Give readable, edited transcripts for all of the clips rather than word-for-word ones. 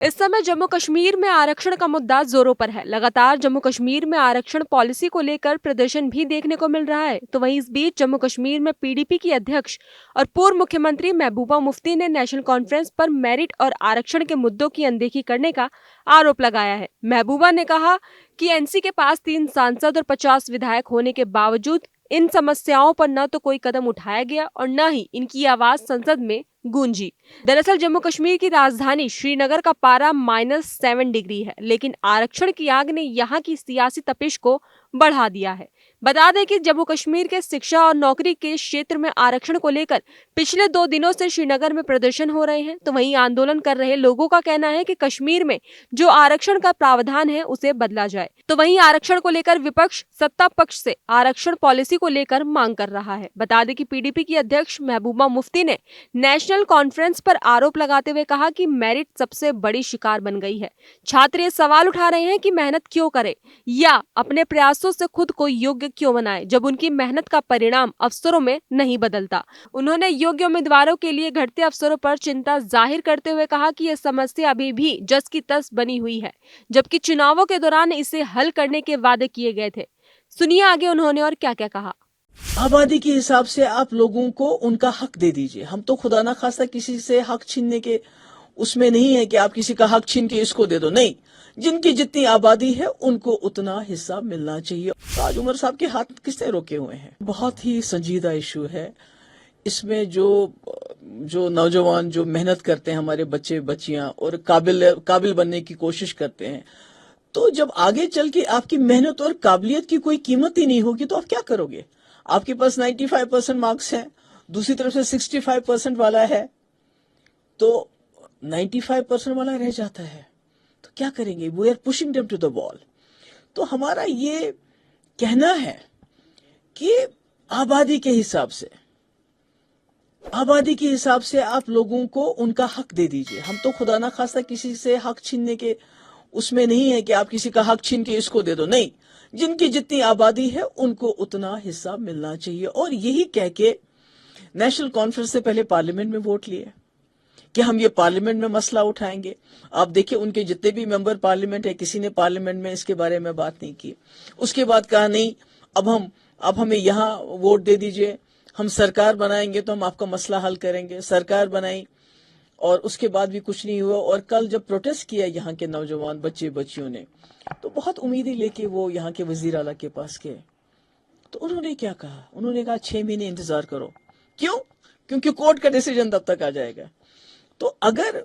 इस समय जम्मू कश्मीर में आरक्षण का मुद्दा जोरों पर है। लगातार जम्मू कश्मीर में आरक्षण पॉलिसी को लेकर प्रदर्शन भी देखने को मिल रहा है। तो वहीं इस बीच जम्मू कश्मीर में पीडीपी की अध्यक्ष और पूर्व मुख्यमंत्री महबूबा मुफ्ती ने नेशनल कॉन्फ्रेंस पर मेरिट और आरक्षण के मुद्दों की अनदेखी करने का आरोप लगाया है। महबूबा ने कहा कि एनसी के पास 3 सांसद और 50 विधायक होने के बावजूद इन समस्याओं पर न तो कोई कदम उठाया गया और न ही इनकी आवाज संसद में गूंजी। दरअसल जम्मू कश्मीर की राजधानी श्रीनगर का पारा -7 डिग्री है, लेकिन आरक्षण की आग ने यहाँ की सियासी तपिश को बढ़ा दिया है। बता दें कि जम्मू कश्मीर के शिक्षा और नौकरी के क्षेत्र में आरक्षण को लेकर पिछले 2 दिनों से श्रीनगर में प्रदर्शन हो रहे हैं। तो वहीं आंदोलन कर रहे लोगों का कहना है कि कश्मीर में जो आरक्षण का प्रावधान है उसे बदला जाए। तो वहीं आरक्षण को लेकर विपक्ष सत्ता पक्ष से आरक्षण पॉलिसी को लेकर मांग कर रहा है। बता दें कि पीडीपी की अध्यक्ष महबूबा मुफ्ती ने नेशनल कॉन्फ्रेंस पर आरोप लगाते हुए कहा कि मेरिट सबसे बड़ी शिकार बन गई है। छात्र ये सवाल उठा रहे हैं कि मेहनत क्यों करें या अपने प्रयासों से खुद को योग्य क्यों बनाएं, जब उनकी मेहनत का परिणाम अफसरों में नहीं बदलता। उन्होंने योग्य उम्मीदवारों के लिए घटते अवसरों पर चिंता जाहिर करते हुए कहा कि यह समस्या अभी भी जस की तस बनी हुई है, जबकि चुनावों के दौरान इसे हल करने के वादे किए गए थे। सुनिए आगे उन्होंने और क्या क्या कहा। आबादी के हिसाब से आप लोगों को उनका हक दे दीजिए। हम तो खुदा ना खास्ता किसी से हक छीनने के उसमें नहीं है कि आप किसी का हक छीन के इसको दे दो, नहीं। जिनकी जितनी आबादी है उनको उतना हिस्सा मिलना चाहिए। ताज उमर साहब के हाथ किसने रोके हुए हैं? बहुत ही संजीदा इशू है। इसमें जो नौजवान जो मेहनत करते हैं, हमारे बच्चे बच्चियां, और काबिल बनने की कोशिश करते हैं, तो जब आगे चल के आपकी मेहनत और काबिलियत की कोई कीमत ही नहीं होगी तो आप क्या करोगे? आपके पास 95% मार्क्स हैं, दूसरी तरफ से 65% वाला है, तो 95% वाला रह जाता है, तो क्या करेंगे? We are pushing them to the wall. तो हमारा ये कहना है कि आबादी के हिसाब से आप लोगों को उनका हक दे दीजिए। हम तो खुदा ना खास्ता किसी से हक छीनने के उसमें नहीं है कि आप किसी का हक छीन के इसको दे दो, नहीं। जिनकी जितनी आबादी है उनको उतना हिस्सा मिलना चाहिए। और यही कह के नेशनल कॉन्फ्रेंस से पहले पार्लियामेंट में वोट लिए कि हम ये पार्लियामेंट में मसला उठाएंगे। आप देखिए उनके जितने भी मेंबर पार्लियामेंट है, किसी ने पार्लियामेंट में इसके बारे में बात नहीं की। उसके बाद कहा नहीं, अब हमें यहाँ वोट दे दीजिए, हम सरकार बनाएंगे तो हम आपका मसला हल करेंगे। सरकार बनाई और उसके बाद भी कुछ नहीं हुआ। और कल जब प्रोटेस्ट किया यहाँ के नौजवान बच्चे बच्चियों ने, तो बहुत उम्मीदें लेके वो यहाँ के वजीर आला के पास गए। तो उन्होंने क्या कहा? उन्होंने कहा 6 महीने इंतजार करो। क्यों? क्योंकि कोर्ट का डिसीजन तब तक आ जाएगा। तो अगर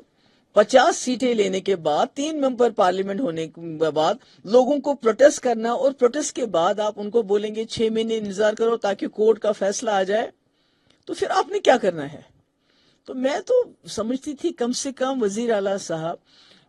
50 सीटें लेने के बाद, 3 मेंबर पार्लियामेंट होने के बाद लोगों को प्रोटेस्ट करना, और प्रोटेस्ट के बाद आप उनको बोलेंगे 6 महीने इंतजार करो ताकि कोर्ट का फैसला आ जाए, तो फिर आपने क्या करना है? तो मैं तो समझती थी कम से कम वजीर आला साहब,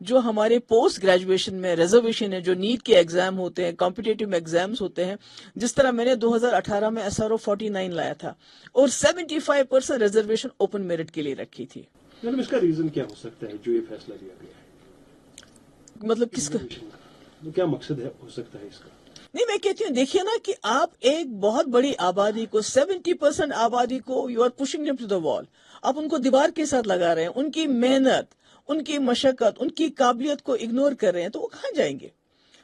जो हमारे पोस्ट ग्रेजुएशन में रिजर्वेशन है, जो नीट के एग्जाम होते हैं, कॉम्पिटिटिव एग्जाम्स होते हैं, जिस तरह मैंने 2018 में SRO 49 लाया था और 75% रिजर्वेशन ओपन मेरिट के लिए रखी थी। मैडम, इसका रीजन क्या हो सकता है जो ये फैसला लिया गया है? मतलब किसका? तो क्या मकसद है हो सकता है इसका? नहीं, मैं कहती हूँ देखिए ना कि आप एक बहुत बड़ी आबादी को, 70% आबादी को you are pushing them to the wall. आप उनको दीवार के साथ लगा रहे हैं। उनकी मेहनत, उनकी मशक्कत, उनकी काबिलियत को इग्नोर कर रहे हैं, तो वो कहाँ जाएंगे?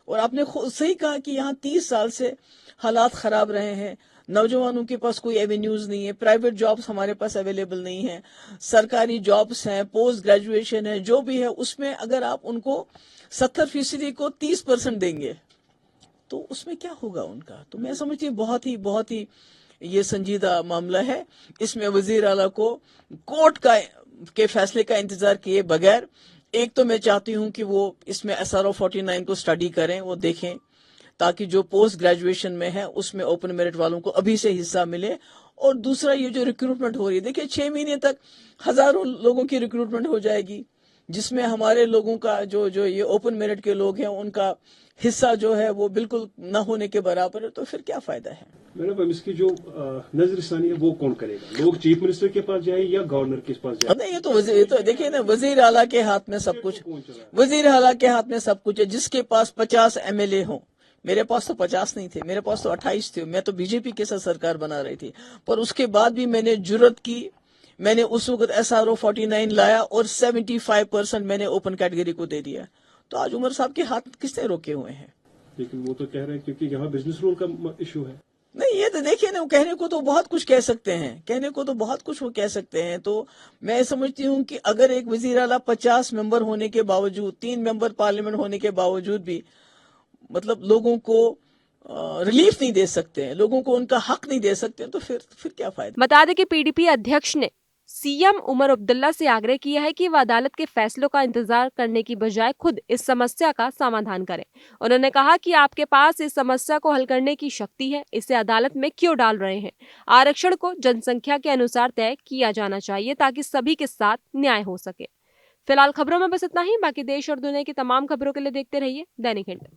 और आपने सही कहा कि यहाँ 30 साल से हालात खराब रहे हैं। नौजवानों के पास कोई एवेन्यूज नहीं है, प्राइवेट जॉब्स हमारे पास अवेलेबल नहीं है, सरकारी जॉब्स हैं, पोस्ट ग्रेजुएशन है, जो भी है उसमें अगर आप उनको 70% को 30% देंगे तो उसमें क्या होगा उनका? तो मैं समझती हूँ बहुत ही ये संजीदा मामला है। इसमें वजीर आला को कोर्ट के फैसले का इंतजार किए बगैर, एक तो मैं चाहती हूँ कि वो इसमें SRO 49 को स्टडी करें, वो देखें, ताकि जो पोस्ट ग्रेजुएशन में है उसमें ओपन मेरिट वालों को अभी से हिस्सा मिले। और दूसरा, ये जो रिक्रूटमेंट हो रही है, देखिए 6 महीने तक हजारों लोगों की रिक्रूटमेंट हो जाएगी, जिसमें हमारे लोगों का जो ये ओपन मेरिट के लोग हैं उनका हिस्सा जो है वो बिल्कुल न होने के बराबर है। तो फिर क्या फायदा है? मैडम, इसकी जो नजरसानी है वो कौन करेगा? लोग चीफ मिनिस्टर के पास जाए या गवर्नर के पास जाए? नहीं, ये तो देखिए ना, वजीर आला के हाथ में सब कुछ, वजीर आला के हाथ में सब कुछ है। जिसके पास 50 MLA हो, मेरे पास तो 50 नहीं थे, मेरे पास तो 28 थे। मैं तो बीजेपी के साथ सरकार बना रही थी, पर उसके बाद भी मैंने जुर्रत की, میں نے اس وقت SRO 49 لایا اور 75% میں نے اوپن کیٹیگری کو دے دیا. تو آج عمر صاحب کے ہاتھ کس نے روکے ہوئے ہیں؟ لیکن وہ تو کہہ رہے ہیں کیونکہ یہاں بزنس رول کا ایشو ہے. نہیں، یہ تو دیکھیے نا، کہنے کو تو بہت کچھ کہہ سکتے ہیں، کہنے کو تو بہت کچھ وہ کہہ سکتے ہیں. تو میں سمجھتی ہوں کہ اگر ایک وزیر اعلیٰ 50 ممبر ہونے کے باوجود، 3 ممبر پارلیمنٹ ہونے کے باوجود بھی مطلب لوگوں کو ریلیف نہیں دے سکتے ہیں، لوگوں کو ان کا حق نہیں دے سکتے ہیں، تو پھر کیا فائدہ؟ بتا دیں کہ PDP ادھیکش نے CM عمر عبداللہ سے آگرہ کیا ہے کہ وہ عدالت کے فیصلوں کا انتظار کرنے کی بجائے خود اس سمسیا کا سمادھان کریں. انہوں نے کہا کہ آپ کے پاس اس سمسیا کو حل کرنے کی شکتی ہے، اسے عدالت میں کیوں ڈال رہے ہیں؟ آرکشن کو جن سنکھیا کے انوسار طے کیا جانا چاہیے تاکہ سبھی کے ساتھ نیائے ہو سکے. فی الحال خبروں میں بس اتنا ہی. باقی دیش اور دنیا کی تمام خبروں کے لیے دیکھتے رہیے دینک ہند.